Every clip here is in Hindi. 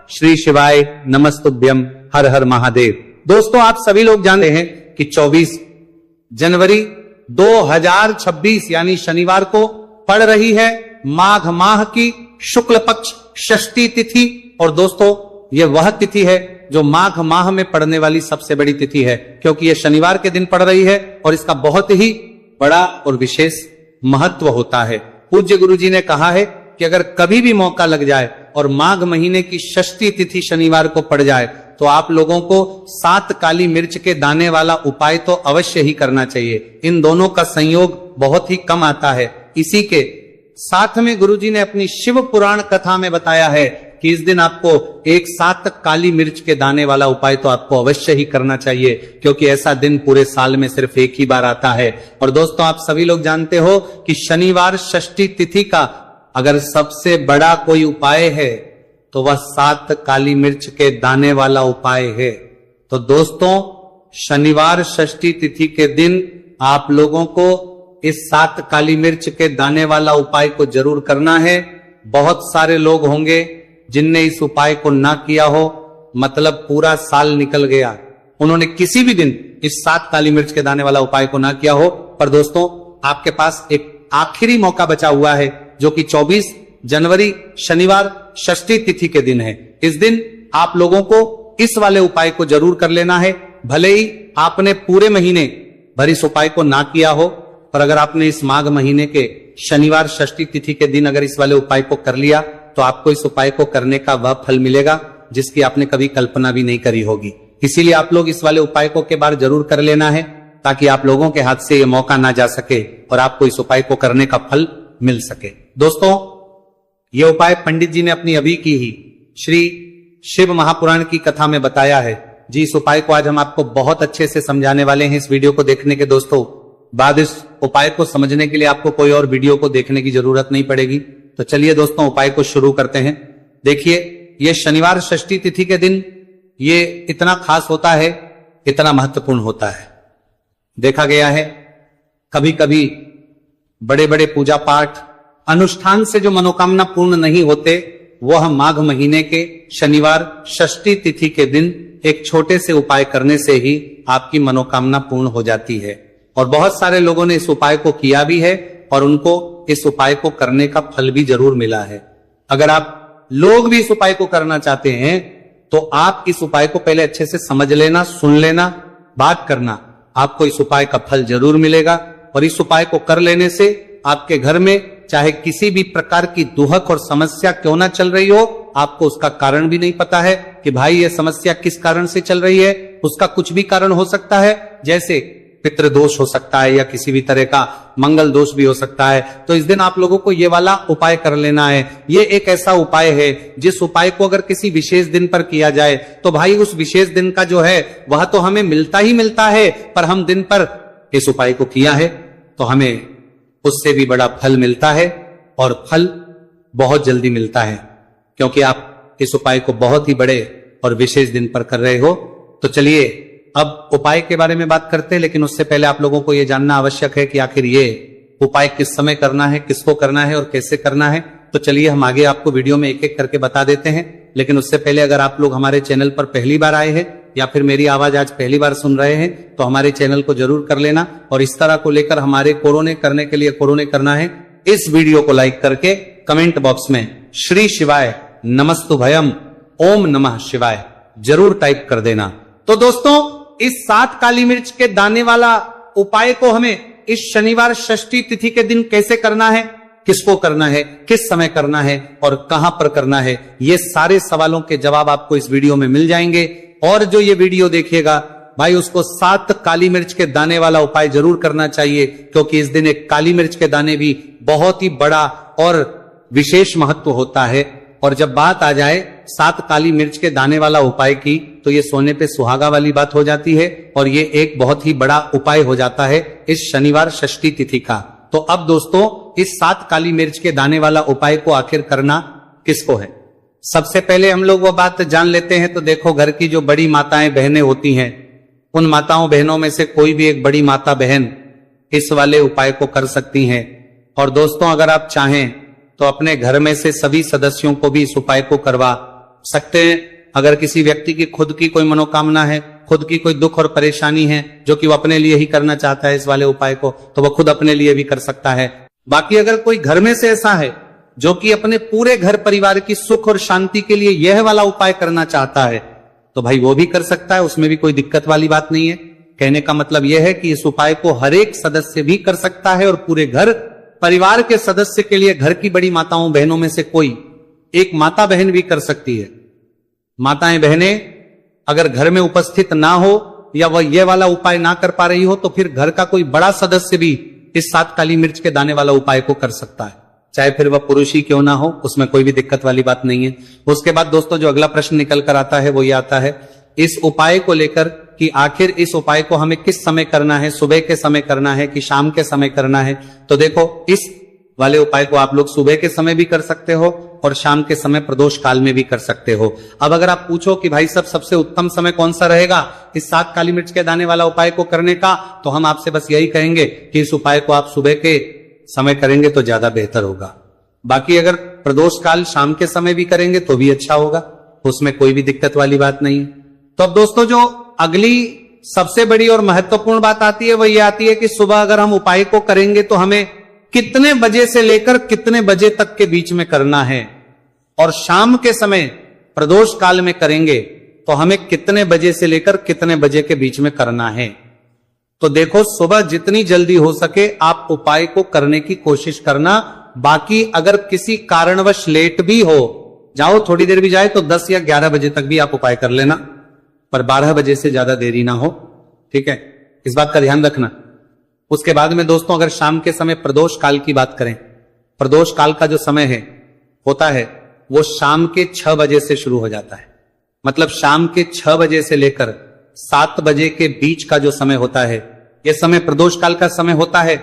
श्री शिवाय नमस्तुभ्यम, हर हर महादेव। दोस्तों, आप सभी लोग जानते हैं कि 24 जनवरी 2026 यानी शनिवार को पड़ रही है माघ माह की शुक्ल पक्ष षष्ठी तिथि। और दोस्तों, यह वह तिथि है जो माघ माह में पड़ने वाली सबसे बड़ी तिथि है, क्योंकि यह शनिवार के दिन पड़ रही है और इसका बहुत ही बड़ा और विशेष महत्व होता है। पूज्य गुरु जी ने कहा है कि अगर कभी भी मौका लग जाए और माघ महीने की षष्ठी तिथि शनिवार को पड़ जाए तो आप लोगों को 7 काली मिर्च के दाने वाला उपाय तो अवश्य ही करना चाहिए। इन दोनों का संयोग बहुत ही कम आता है। इसी के साथ में गुरुजी ने अपनी शिव पुराण कथा में बताया है कि इस दिन आपको 7 काली मिर्च के दाने वाला उपाय तो आपको अवश्य ही करना चाहिए, क्योंकि ऐसा दिन पूरे साल में सिर्फ एक ही बार आता है। और दोस्तों, आप सभी लोग जानते हो कि शनिवार षष्ठी तिथि का अगर सबसे बड़ा कोई उपाय है तो वह 7 काली मिर्च के दाने वाला उपाय है। तो दोस्तों, शनिवार षष्ठी तिथि के दिन आप लोगों को इस 7 काली मिर्च के दाने वाला उपाय को जरूर करना है। बहुत सारे लोग होंगे जिनने इस उपाय को ना किया हो, मतलब पूरा साल निकल गया, उन्होंने किसी भी दिन इस 7 काली मिर्च के दाने वाला उपाय को ना किया हो। पर दोस्तों, आपके पास एक आखिरी मौका बचा हुआ है, जो कि 24 जनवरी शनिवार षष्ठी तिथि के दिन है। इस दिन आप लोगों को इस वाले उपाय को जरूर कर लेना है। भले ही आपने पूरे महीने भर इस उपाय को ना किया हो, पर अगर आपने इस माघ महीने के शनिवार षष्ठी तिथि के दिन अगर इस वाले उपाय को कर लिया तो आपको इस उपाय को करने का वह फल मिलेगा जिसकी आपने कभी कल्पना भी नहीं करी होगी। इसीलिए आप लोग इस वाले उपाय को के बार जरूर कर लेना है, ताकि आप लोगों के हाथ से यह मौका ना जा सके और आपको इस उपाय को करने का फल मिल सके। दोस्तों, यह उपाय पंडित जी ने अपनी अभी की ही श्री शिव महापुराण की कथा में बताया है जी। इस उपाय को आज हम आपको बहुत अच्छे से समझाने वाले हैं। इस वीडियो को देखने के दोस्तों बाद इस उपाय को समझने के लिए आपको कोई और वीडियो को देखने की जरूरत नहीं पड़ेगी। तो चलिए दोस्तों, उपाय को शुरू करते हैं। देखिए, यह शनिवार षष्ठी तिथि के दिन ये इतना खास होता है, इतना महत्वपूर्ण होता है। देखा गया है कभी कभी बड़े बड़े पूजा पाठ अनुष्ठान से जो मनोकामना पूर्ण नहीं होते, वह माघ महीने के शनिवार षष्ठी तिथि के दिन एक छोटे से उपाय करने से ही आपकी मनोकामना पूर्ण हो जाती है। और बहुत सारे लोगों ने इस उपाय को किया भी है और उनको इस उपाय को करने का फल भी जरूर मिला है। अगर आप लोग भी इस उपाय को करना चाहते हैं तो आप इस उपाय को पहले अच्छे से समझ लेना, सुन लेना, बात करना। आपको इस उपाय का फल जरूर मिलेगा। और इस उपाय को कर लेने से आपके घर में चाहे किसी भी प्रकार की दुहक और समस्या क्यों ना चल रही हो, आपको उसका कारण भी नहीं पता है कि भाई ये समस्या किस कारण से चल रही है। उसका कुछ भी कारण हो सकता है, जैसे पितृदोष हो सकता है या किसी भी तरह का मंगल दोष भी हो सकता है। तो इस दिन आप लोगों को ये वाला उपाय कर लेना है। ये एक ऐसा उपाय है जिस उपाय को अगर किसी विशेष दिन पर किया जाए तो भाई उस विशेष दिन का जो है वह तो हमें मिलता ही मिलता है, पर हम दिन पर इस उपाय को किया है तो हमें उससे भी बड़ा फल मिलता है। और फल बहुत जल्दी मिलता है, क्योंकि आप इस उपाय को बहुत ही बड़े और विशेष दिन पर कर रहे हो। तो चलिए अब उपाय के बारे में बात करते हैं, लेकिन उससे पहले आप लोगों को यह जानना आवश्यक है कि आखिर ये उपाय किस समय करना है, किसको करना है और कैसे करना है। तो चलिए हम आगे आपको वीडियो में एक एक करके बता देते हैं। लेकिन उससे पहले अगर आप लोग हमारे चैनल पर पहली बार आए हैं या फिर मेरी आवाज आज पहली बार सुन रहे हैं तो हमारे चैनल को जरूर कर लेना। और इस तरह को लेकर हमारे कोरोने करने के लिए कोरोने करना है, इस वीडियो को लाइक करके कमेंट बॉक्स में श्री शिवाय नमस्तुभयम ओम नमः शिवाय जरूर टाइप कर देना। तो दोस्तों, इस 7 काली मिर्च के दाने वाला उपाय को हमें इस शनिवार षष्ठी तिथि के दिन कैसे करना है, किसको करना है, किस समय करना है और कहां पर करना है, ये सारे सवालों के जवाब आपको इस वीडियो में मिल जाएंगे। और जो ये वीडियो देखेगा भाई, उसको 7 काली मिर्च के दाने वाला उपाय जरूर करना चाहिए, क्योंकि इस दिन एक काली मिर्च के दाने भी बहुत ही बड़ा और विशेष महत्व होता है। और जब बात आ जाए 7 काली मिर्च के दाने वाला उपाय की, तो ये सोने पे सुहागा वाली बात हो जाती है और ये एक बहुत ही बड़ा उपाय हो जाता है इस शनिवार षष्ठी तिथि का। तो अब दोस्तों, इस 7 काली मिर्च के दाने वाला उपाय को आखिर करना किसको है, सबसे पहले हम लोग वो बात जान लेते हैं। तो देखो, घर की जो बड़ी माताएं बहनें होती हैं, उन माताओं बहनों में से कोई भी एक बड़ी माता बहन इस वाले उपाय को कर सकती हैं। और दोस्तों, अगर आप चाहें तो अपने घर में से सभी सदस्यों को भी इस उपाय को करवा सकते हैं। अगर किसी व्यक्ति की खुद की कोई मनोकामना है, खुद की कोई दुख और परेशानी है जो कि वो अपने लिए ही करना चाहता है इस वाले उपाय को, तो वो खुद अपने लिए भी कर सकता है। बाकी अगर कोई घर में से ऐसा है जो कि अपने पूरे घर परिवार की सुख और शांति के लिए यह वाला उपाय करना चाहता है, तो भाई वो भी कर सकता है, उसमें भी कोई दिक्कत वाली बात नहीं है। कहने का मतलब यह है कि इस उपाय को हर एक सदस्य भी कर सकता है और पूरे घर परिवार के सदस्य के लिए घर की बड़ी माताओं बहनों में से कोई एक माता बहन भी कर सकती है। माताएं बहनें अगर घर में उपस्थित ना हो या वह यह वाला उपाय ना कर पा रही हो, तो फिर घर का कोई बड़ा सदस्य भी इस 7 काली मिर्च के दाने वाला उपाय को कर सकता है, चाहे फिर वह पुरुष ही क्यों ना हो, उसमें कोई भी दिक्कत वाली बात नहीं है। उसके बाद दोस्तों जो अगला प्रश्न निकल कर आता है वो ये आता है इस उपाय को लेकर कि आखिर इस उपाय को हमें किस समय करना है, सुबह के समय करना है कि शाम के समय करना है। तो देखो, इस वाले उपाय को आप लोग सुबह के समय भी कर सकते हो और शाम के समय प्रदोष काल में भी कर सकते हो। अब अगर आप पूछो कि भाई सब सबसे उत्तम समय कौन सा रहेगा इस 7 काली मिर्च के दाने वाला उपाय को करने का, तो हम आपसे बस यही कहेंगे कि इस उपाय को आप सुबह के समय करेंगे तो ज्यादा बेहतर होगा। बाकी अगर प्रदोष काल शाम के समय भी करेंगे तो भी अच्छा होगा, उसमें कोई भी दिक्कत वाली बात नहीं है। तो अब दोस्तों जो अगली सबसे बड़ी और महत्वपूर्ण बात आती है वो ये आती है कि सुबह अगर हम उपाय को करेंगे तो हमें कितने बजे से लेकर कितने बजे तक के बीच में करना है, और शाम के समय प्रदोष काल में करेंगे तो हमें कितने बजे से लेकर कितने बजे के बीच में करना है। तो देखो, सुबह जितनी जल्दी हो सके आप उपाय को करने की कोशिश करना। बाकी अगर किसी कारणवश लेट भी हो जाओ, थोड़ी देर भी जाए, तो 10 या 11 बजे तक भी आप उपाय कर लेना, पर 12 बजे से ज्यादा देरी ना हो, ठीक है, इस बात का ध्यान रखना। उसके बाद में दोस्तों अगर शाम के समय प्रदोष काल की बात करें, प्रदोष काल का जो समय है होता है वो शाम के 6 बजे से शुरू हो जाता है। मतलब शाम के 6 बजे से लेकर 7 बजे के बीच का जो समय होता है, यह समय प्रदोष काल का समय होता है।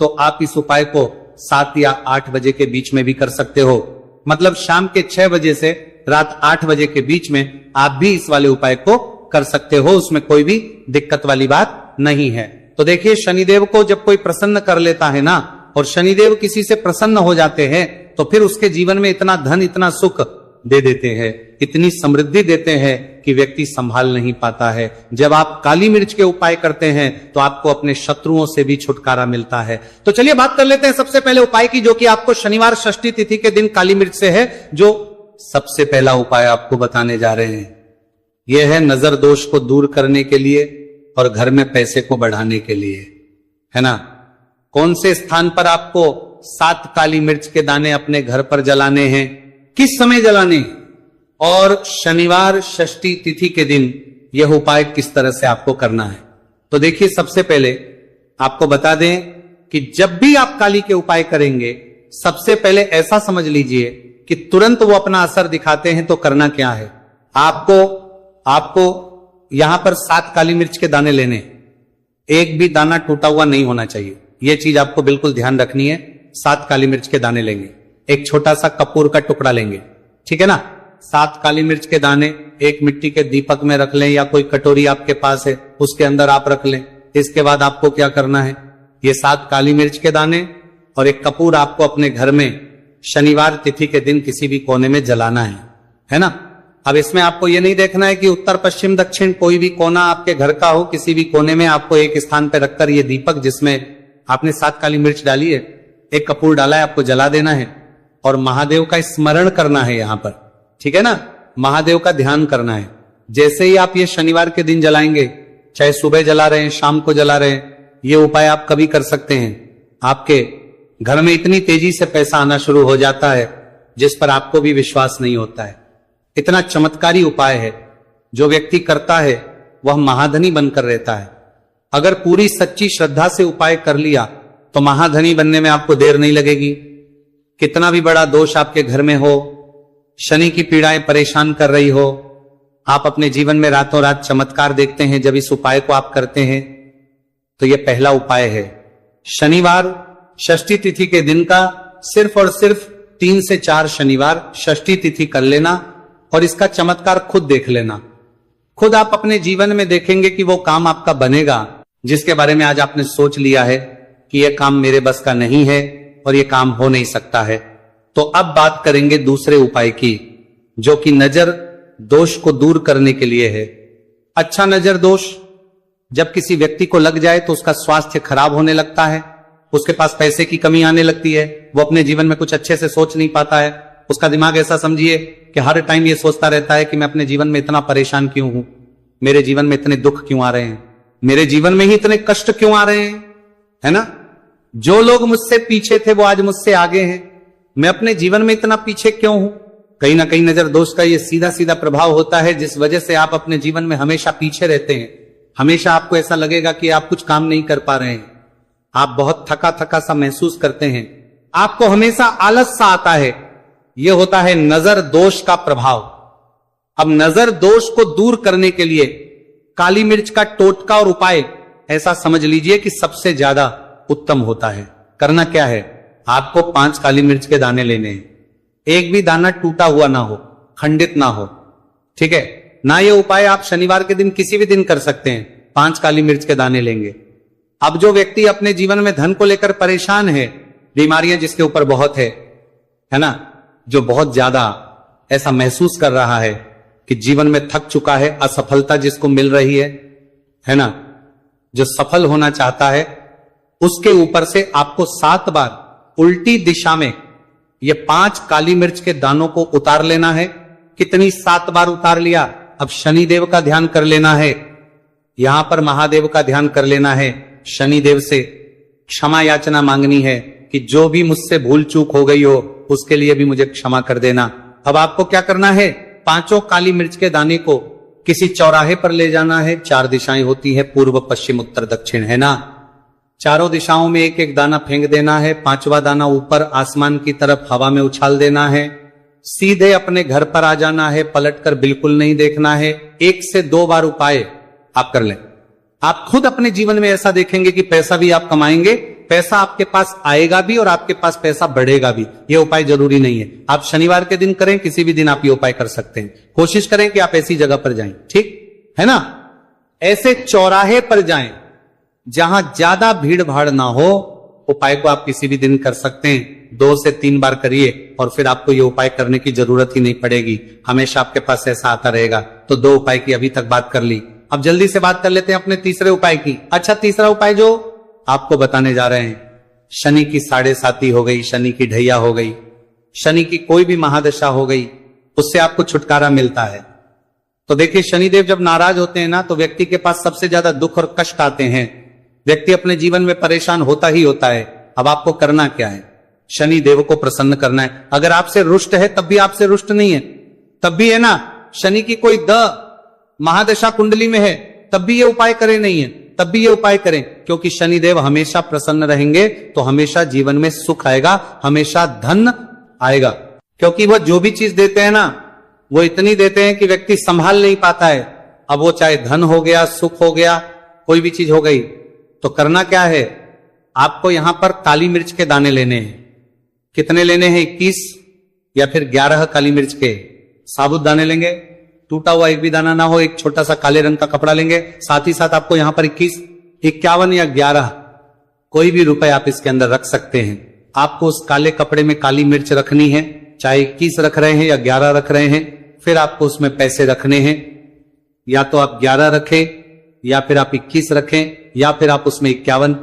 तो आप इस उपाय को 7 या 8 बजे के बीच में भी कर सकते हो। मतलब शाम के 6 बजे से रात 8 बजे के बीच में आप भी इस वाले उपाय को कर सकते हो, उसमें कोई भी दिक्कत वाली बात नहीं है। तो देखिए, शनिदेव को जब कोई प्रसन्न कर लेता है ना, और शनिदेव किसी से प्रसन्न हो जाते हैं, तो फिर उसके जीवन में इतना धन, इतना सुख दे देते हैं, इतनी समृद्धि देते हैं कि व्यक्ति संभाल नहीं पाता है। जब आप काली मिर्च के उपाय करते हैं तो आपको अपने शत्रुओं से भी छुटकारा मिलता है। तो चलिए बात कर लेते हैं सबसे पहले उपाय की, जो कि आपको शनिवार षष्ठी तिथि के दिन काली मिर्च से है। जो सबसे पहला उपाय आपको बताने जा रहे हैं यह है नजर दोष को दूर करने के लिए और घर में पैसे को बढ़ाने के लिए, है ना। कौन से स्थान पर आपको 7 काली मिर्च के दाने अपने घर पर जलाने हैं, किस समय जलाने, और शनिवार षष्ठी तिथि के दिन यह उपाय किस तरह से आपको करना है। तो देखिए, सबसे पहले आपको बता दें कि जब भी आप काली के उपाय करेंगे, सबसे पहले ऐसा समझ लीजिए कि तुरंत वो अपना असर दिखाते हैं। तो करना क्या है, आपको यहां पर 7 काली मिर्च के दाने लेने, एक भी दाना टूटा हुआ नहीं होना चाहिए, यह चीज आपको बिल्कुल ध्यान रखनी है। 7 काली मिर्च के दाने लेंगे, एक छोटा सा कपूर का टुकड़ा लेंगे, ठीक है ना। 7 काली मिर्च के दाने एक मिट्टी के दीपक में रख लें, या कोई कटोरी आपके पास है उसके अंदर आप रख लें। इसके बाद आपको क्या करना है, ये 7 काली मिर्च के दाने और एक कपूर आपको अपने घर में शनिवार तिथि के दिन किसी भी कोने में जलाना है ना। अब इसमें आपको ये नहीं देखना है कि उत्तर पश्चिम दक्षिण कोई भी कोना आपके घर का हो, किसी भी कोने में आपको एक स्थान पर रखकर ये दीपक जिसमें आपने 7 काली मिर्च डाली है, एक कपूर डाला है, आपको जला देना है और महादेव का स्मरण करना है यहां पर, ठीक है ना। महादेव का ध्यान करना है। जैसे ही आप ये शनिवार के दिन जलाएंगे, चाहे सुबह जला रहे हैं, शाम को जला रहे हैं, ये उपाय आप कभी कर सकते हैं। आपके घर में इतनी तेजी से पैसा आना शुरू हो जाता है जिस पर आपको भी विश्वास नहीं होता है। इतना चमत्कारी उपाय है, जो व्यक्ति करता है वह महाधनी बनकर रहता है। अगर पूरी सच्ची श्रद्धा से उपाय कर लिया तो महाधनी बनने में आपको देर नहीं लगेगी। कितना भी बड़ा दोष आपके घर में हो, शनि की पीड़ाएं परेशान कर रही हो, आप अपने जीवन में रातों रात चमत्कार देखते हैं जब इस उपाय को आप करते हैं। तो यह पहला उपाय है। शनिवार षष्ठी तिथि के दिन का सिर्फ और सिर्फ 3 से 4 शनिवार षष्ठी तिथि कर लेना और इसका चमत्कार खुद देख लेना। खुद आप अपने जीवन में देखेंगे कि वो काम आपका बनेगा जिसके बारे में आज आपने सोच लिया है कि यह काम मेरे बस का नहीं है और यह काम हो नहीं सकता है। तो अब बात करेंगे दूसरे उपाय की, जो कि नजर दोष को दूर करने के लिए है। अच्छा नजर दोष जब किसी व्यक्ति को लग जाए तो उसका स्वास्थ्य खराब होने लगता है, उसके पास पैसे की कमी आने लगती है, वो अपने जीवन में कुछ अच्छे से सोच नहीं पाता है। उसका दिमाग ऐसा समझिए कि हर टाइम ये सोचता रहता है कि मैं अपने जीवन में इतना परेशान क्यों हूं, मेरे जीवन में इतने दुख क्यों आ रहे हैं, मेरे जीवन में ही इतने कष्ट क्यों आ रहे हैं, है ना। जो लोग मुझसे पीछे थे वो आज मुझसे आगे हैं, मैं अपने जीवन में इतना पीछे क्यों हूं। कहीं ना कहीं नजर दोष का ये सीधा सीधा प्रभाव होता है, जिस वजह से आप अपने जीवन में हमेशा पीछे रहते हैं। हमेशा आपको ऐसा लगेगा कि आप कुछ काम नहीं कर पा रहे हैं, आप बहुत थका थका सा महसूस करते हैं, आपको हमेशा आलस सा आता है। यह होता है नजर दोष का प्रभाव। अब नजर दोष को दूर करने के लिए काली मिर्च का टोटका और उपाय ऐसा समझ लीजिए कि सबसे ज्यादा उत्तम होता है। करना क्या है, आपको 5 काली मिर्च के दाने लेने हैं, एक भी दाना टूटा हुआ ना हो, खंडित ना हो, ठीक है ना। ये उपाय आप शनिवार के दिन किसी भी दिन कर सकते हैं। 5 काली मिर्च के दाने लेंगे। अब जो व्यक्ति अपने जीवन में धन को लेकर परेशान है, बीमारियां जिसके ऊपर बहुत है ना, जो बहुत ज्यादा ऐसा महसूस कर रहा है कि जीवन में थक चुका है, असफलता जिसको मिल रही है ना, जो सफल होना चाहता है, उसके ऊपर से आपको 7 बार उल्टी दिशा में ये 5 काली मिर्च के दानों को उतार लेना है। कितनी 7 बार उतार लिया। अब शनिदेव का ध्यान कर लेना है, यहां पर महादेव का ध्यान कर लेना है, शनिदेव से क्षमा याचना मांगनी है कि जो भी मुझसे भूल चूक हो गई हो उसके लिए भी मुझे क्षमा कर देना। अब आपको क्या करना है, 5 काली मिर्च के दाने को किसी चौराहे पर ले जाना है। 4 दिशाएं होती है, पूर्व पश्चिम उत्तर दक्षिण, है ना। चारों दिशाओं में एक एक दाना फेंक देना है। 5वां दाना ऊपर आसमान की तरफ हवा में उछाल देना है। सीधे अपने घर पर आ जाना है, पलटकर बिल्कुल नहीं देखना है। 1 से 2 बार उपाय आप कर लें। आप खुद अपने जीवन में ऐसा देखेंगे कि पैसा भी आप कमाएंगे, पैसा आपके पास आएगा भी और आपके पास पैसा बढ़ेगा भी। यह उपाय जरूरी नहीं है, आप शनिवार के दिन करें, किसी भी दिन आप ये उपाय कर सकते हैं। कोशिश करें कि आप ऐसी जगह पर जाएं, ठीक है ना। ऐसे चौराहे पर जाएं जहां ज्यादा भीड़ भाड़ ना हो। उपाय को आप किसी भी दिन कर सकते हैं, 2 से 3 बार करिए और फिर आपको ये उपाय करने की जरूरत ही नहीं पड़ेगी, हमेशा आपके पास ऐसा आता रहेगा। तो 2 उपाय की अभी तक बात कर ली। अब जल्दी से बात कर लेते हैं अपने तीसरे उपाय की। अच्छा, तीसरा उपाय जो आपको बताने जा रहे हैं, शनि की 7.5 हो गई, शनि की ढैया हो गई, शनि की कोई भी महादशा हो गई, उससे आपको छुटकारा मिलता है। तो देखिए, शनिदेव जब नाराज होते हैं ना, तो व्यक्ति के पास सबसे ज्यादा दुख और कष्ट आते हैं। व्यक्ति अपने जीवन में परेशान होता ही होता है। अब आपको करना क्या है, शनि देव को प्रसन्न करना है। अगर आपसे रुष्ट है तब भी आपसे रुष्ट नहीं है, तब भी है ना, शनि की कोई महादशा कुंडली में है तब भी ये उपाय करें, नहीं है तब भी ये उपाय करें, क्योंकि शनिदेव हमेशा प्रसन्न रहेंगे तो हमेशा जीवन में सुख आएगा, हमेशा धन आएगा। क्योंकि वह जो भी चीज देते हैं ना, वो इतनी देते हैं कि व्यक्ति संभाल नहीं पाता है। अब वो चाहे धन हो गया, सुख हो गया, कोई भी चीज हो गई। तो करना क्या है, आपको यहां पर काली मिर्च के दाने लेने हैं। कितने लेने हैं, 21 या फिर 11 काली मिर्च के साबुत दाने लेंगे। टूटा हुआ एक भी दाना ना हो, एक छोटा सा काले रंग का कपड़ा लेंगे। साथ ही साथ आपको यहां पर 21, 51 या 11 कोई भी रुपए आप इसके अंदर रख सकते हैं। आपको उस काले कपड़े में काली मिर्च रखनी है, चाहे 21 रख रहे हैं या 11 रख रहे हैं। फिर आपको उसमें पैसे रखने हैं, या तो आप 11 रखें या फिर आप 21 रखें या फिर आप उसमें 51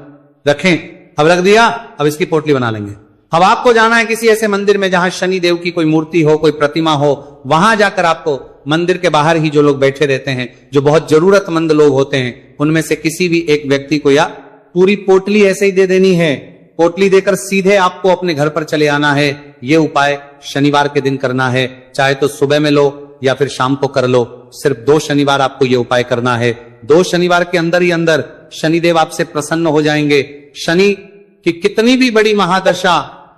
रखें। अब रख दिया, अब इसकी पोटली बना लेंगे। अब आपको जाना है किसी ऐसे मंदिर में जहां शनि देव की कोई मूर्ति हो, कोई प्रतिमा हो। वहां जाकर आपको मंदिर के बाहर ही जो लोग बैठे रहते हैं, जो बहुत जरूरतमंद लोग होते हैं, उनमें से किसी भी एक व्यक्ति को या पूरी पोटली ऐसे ही दे देनी है। पोटली देकर सीधे आपको अपने घर पर चले आना है। ये उपाय शनिवार के दिन करना है, चाहे तो सुबह में लो या फिर शाम को कर लो। सिर्फ 2 शनिवार आपको ये उपाय करना है। 2 शनिवार के अंदर ही अंदर शनिदेव आपसे प्रसन्न हो जाएंगे। शनि की कितनी भी बड़ी महादशा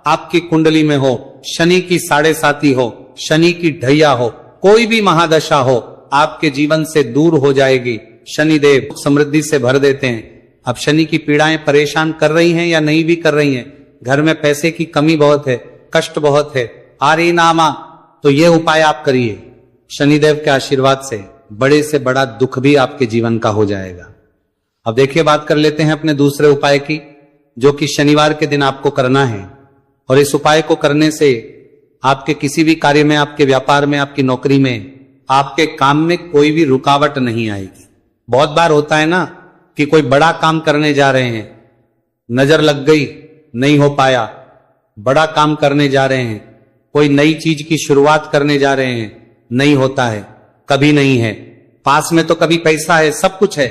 आपकी कुंडली में हो, शनि की 7.5 हो, शनि की ढैया हो, कोई भी महादशा हो, आपके जीवन से दूर हो जाएगी। शनिदेव समृद्धि से भर देते हैं। अब शनि की पीड़ाएं परेशान कर रही हैं या नहीं भी कर रही हैं, घर में पैसे की कमी बहुत है, कष्ट बहुत है, आरी नामा, तो ये उपाय आप करिए। शनिदेव के आशीर्वाद से बड़ा दुख भी आपके जीवन का हो जाएगा। अब देखिए, बात कर लेते हैं अपने दूसरे उपाय की, जो कि शनिवार के दिन आपको करना है। और इस उपाय को करने से आपके किसी भी कार्य में, आपके व्यापार में, आपकी नौकरी में आपके काम में कोई भी रुकावट नहीं आएगी। बहुत बार होता है ना कि कोई बड़ा काम करने जा रहे हैं, नजर लग गई, नहीं हो पाया। बड़ा काम करने जा रहे हैं, कोई नई चीज की शुरुआत करने जा रहे हैं, नहीं होता है, कभी नहीं है। पास में तो कभी पैसा है, सब कुछ है,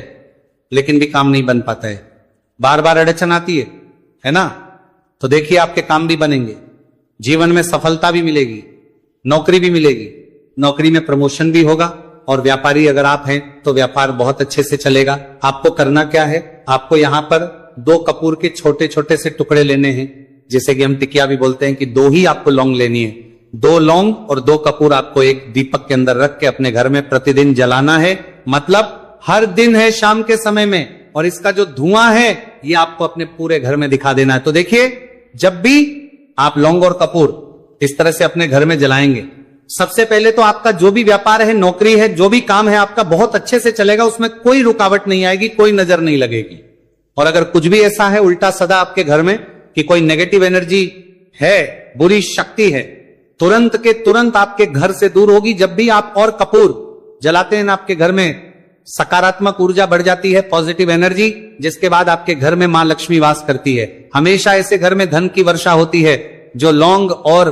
लेकिन भी काम नहीं बन पाता है, बार बार अड़चन आती है ना। तो देखिए आपके काम भी बनेंगे, जीवन में सफलता भी मिलेगी, नौकरी भी मिलेगी, नौकरी में प्रमोशन भी होगा, और व्यापारी अगर आप हैं तो व्यापार बहुत अच्छे से चलेगा। आपको करना क्या है, आपको यहां पर 2 कपूर के छोटे छोटे से टुकड़े लेने हैं, जैसे कि हम टिकिया भी बोलते हैं कि 2 ही आपको लौंग लेनी है। 2 लौंग और 2 कपूर आपको एक दीपक के अंदर रख के अपने घर में प्रतिदिन जलाना है। मतलब हर दिन है शाम के समय में, और इसका जो धुआं है ये आपको अपने पूरे घर में दिखा देना है। तो देखिए, जब भी आप लौंग और कपूर इस तरह से अपने घर में जलाएंगे, सबसे पहले तो आपका जो भी व्यापार है, नौकरी है, जो भी काम है आपका बहुत अच्छे से चलेगा, उसमें कोई रुकावट नहीं आएगी, कोई नजर नहीं लगेगी। और अगर कुछ भी ऐसा है उल्टा सदा आपके घर में कि कोई नेगेटिव एनर्जी है, बुरी शक्ति है, तुरंत के तुरंत आपके घर से दूर होगी। जब भी आप और कपूर जलाते हैं ना, आपके घर में सकारात्मक ऊर्जा बढ़ जाती है, पॉजिटिव एनर्जी, जिसके बाद आपके घर में मां लक्ष्मी वास करती है। हमेशा ऐसे घर में धन की वर्षा होती है जो लौंग और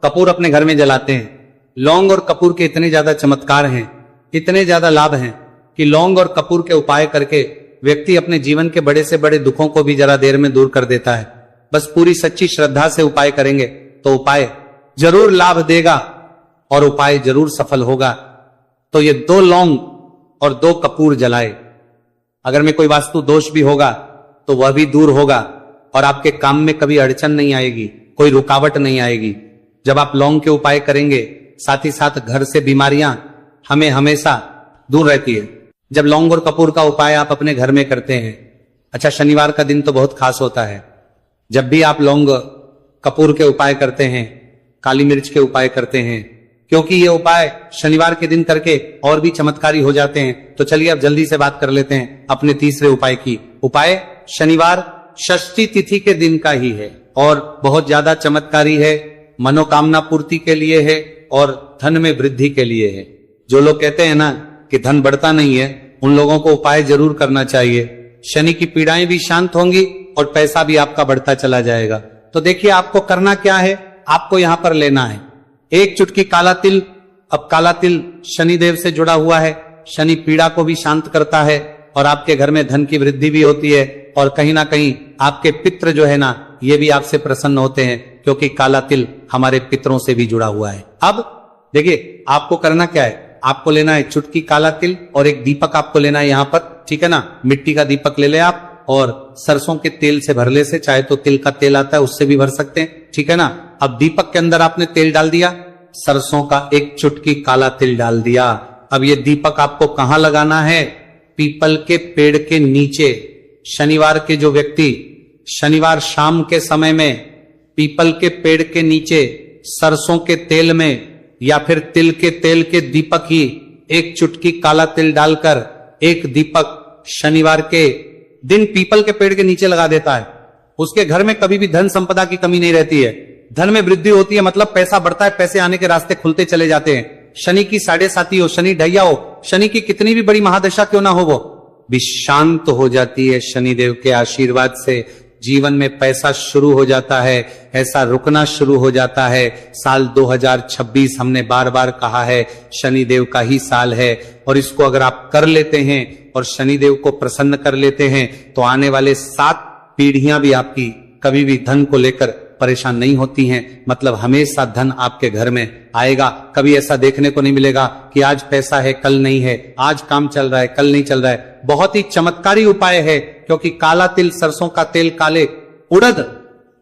कपूर अपने घर में जलाते हैं। लौंग और कपूर के इतने ज्यादा चमत्कार हैं, इतने ज्यादा लाभ हैं कि लौंग और कपूर के उपाय करके व्यक्ति अपने जीवन के बड़े से बड़े दुखों को भी जरा देर में दूर कर देता है। बस पूरी सच्ची श्रद्धा से उपाय करेंगे तो उपाय जरूर लाभ देगा और उपाय जरूर सफल होगा। तो ये 2 लौंग और 2 कपूर जलाए, अगर में कोई वास्तु दोष भी होगा तो वह भी दूर होगा, और आपके काम में कभी अड़चन नहीं आएगी, कोई रुकावट नहीं आएगी। जब आप लौंग के उपाय करेंगे, साथ ही साथ घर से बीमारियां हमें हमेशा दूर रहती है। जब लौंग और कपूर का उपाय आप अपने घर में करते हैं, अच्छा शनिवार का दिन तो बहुत खास होता है। जब भी आप लौंग कपूर के उपाय करते हैं, काली मिर्च के उपाय करते हैं, क्योंकि ये उपाय शनिवार के दिन करके और भी चमत्कारी हो जाते हैं। तो चलिए अब जल्दी से बात कर लेते हैं अपने तीसरे उपाय की। उपाय शनिवार षष्ठी तिथि के दिन का ही है और बहुत ज्यादा चमत्कारी है, मनोकामना पूर्ति के लिए है और धन में वृद्धि के लिए है। जो लोग कहते हैं ना कि धन बढ़ता नहीं है, उन लोगों को उपाय जरूर करना चाहिए। शनि की पीड़ाएं भी शांत होंगी और पैसा भी आपका बढ़ता चला जाएगा। तो देखिए आपको करना क्या है, आपको यहां पर लेना है 1 चुटकी काला तिल। अब काला तिल शनिदेव से जुड़ा हुआ है, शनि पीड़ा को भी शांत करता है और आपके घर में धन की वृद्धि भी होती है, और कहीं ना कहीं आपके पितृ जो है ना, ये भी आपसे प्रसन्न होते हैं, क्योंकि काला तिल हमारे पितरों से भी जुड़ा हुआ है। अब देखिए आपको करना क्या है, आपको लेना है चुटकी काला तिल और एक दीपक आपको लेना है यहां पर, ठीक है ना। मिट्टी का दीपक ले ले आप, और सरसों के तेल से भर ले से, चाहे तो तिल का तेल आता है उससे भी भर सकते हैं, ठीक है ना। अब दीपक के अंदर आपने तेल डाल दिया, सरसों का 1 चुटकी काला तिल डाल दिया। अब ये दीपक आपको कहां लगाना है, पीपल के पेड़ के नीचे। शनिवार के जो व्यक्ति शनिवार शाम के समय में पीपल के पेड़ के नीचे सरसों के तेल में या फिर तिल के तेल के दीपक ही 1 चुटकी काला तिल डालकर एक दीपक शनिवार के दिन पीपल के पेड़ के नीचे लगा देता है, उसके घर में कभी भी धन संपदा की कमी नहीं रहती है, धन में वृद्धि होती है, मतलब पैसा बढ़ता है, पैसे आने के रास्ते खुलते चले जाते हैं। शनि की 7.5 हो, शनि ढैया हो, शनि की कितनी भी बड़ी महादशा क्यों ना हो, वो भी शांत हो जाती है शनिदेव के आशीर्वाद से। जीवन में पैसा शुरू हो जाता है, ऐसा रुकना शुरू हो जाता है। साल 2026 हमने बार बार कहा है शनिदेव का ही साल है, और इसको अगर आप कर लेते हैं और शनिदेव को प्रसन्न कर लेते हैं तो आने वाले 7 पीढ़ियां भी आपकी कभी भी धन को लेकर परेशान नहीं होती हैं। मतलब हमेशा धन आपके घर में आएगा। कभी ऐसा देखने को नहीं मिलेगा कि आज पैसा है कल नहीं है, आज काम चल रहा है कल नहीं चल रहा है। बहुत ही चमत्कारी उपाय है, क्योंकि काला तिल, सरसों का तेल, काले उड़द,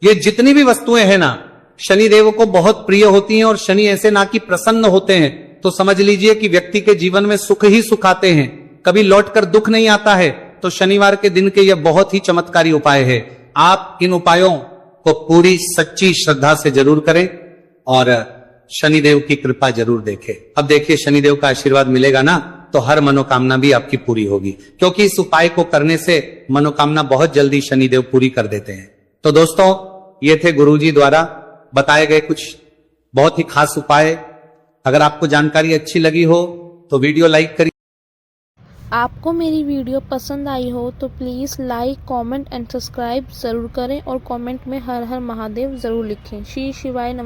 ये जितनी भी वस्तुएं हैं ना शनिदेव को बहुत प्रिय होती हैं, और शनि ऐसे ना कि प्रसन्न होते हैं तो समझ लीजिए कि व्यक्ति के जीवन में सुख ही सुख आते हैं, कभी लौटकर दुख नहीं आता है। तो शनिवार के दिन के ये बहुत ही चमत्कारी उपाय है। आप इन उपायों को पूरी सच्ची श्रद्धा से जरूर करें और शनिदेव की कृपा जरूर देखें। अब देखिए शनिदेव का आशीर्वाद मिलेगा ना तो हर मनोकामना भी आपकी पूरी होगी, क्योंकि इस उपाय को करने से मनोकामना बहुत जल्दी शनिदेव पूरी कर देते हैं। तो दोस्तों ये थे गुरुजी द्वारा बताए गए कुछ बहुत ही खास उपाय। अगर आपको जानकारी अच्छी लगी हो तो वीडियो लाइक करिए। आपको मेरी वीडियो पसंद आई हो तो please like, comment and subscribe ज़रूर करें और कमेंट में हर हर महादेव ज़रूर लिखें। श्री शिवाय नमः।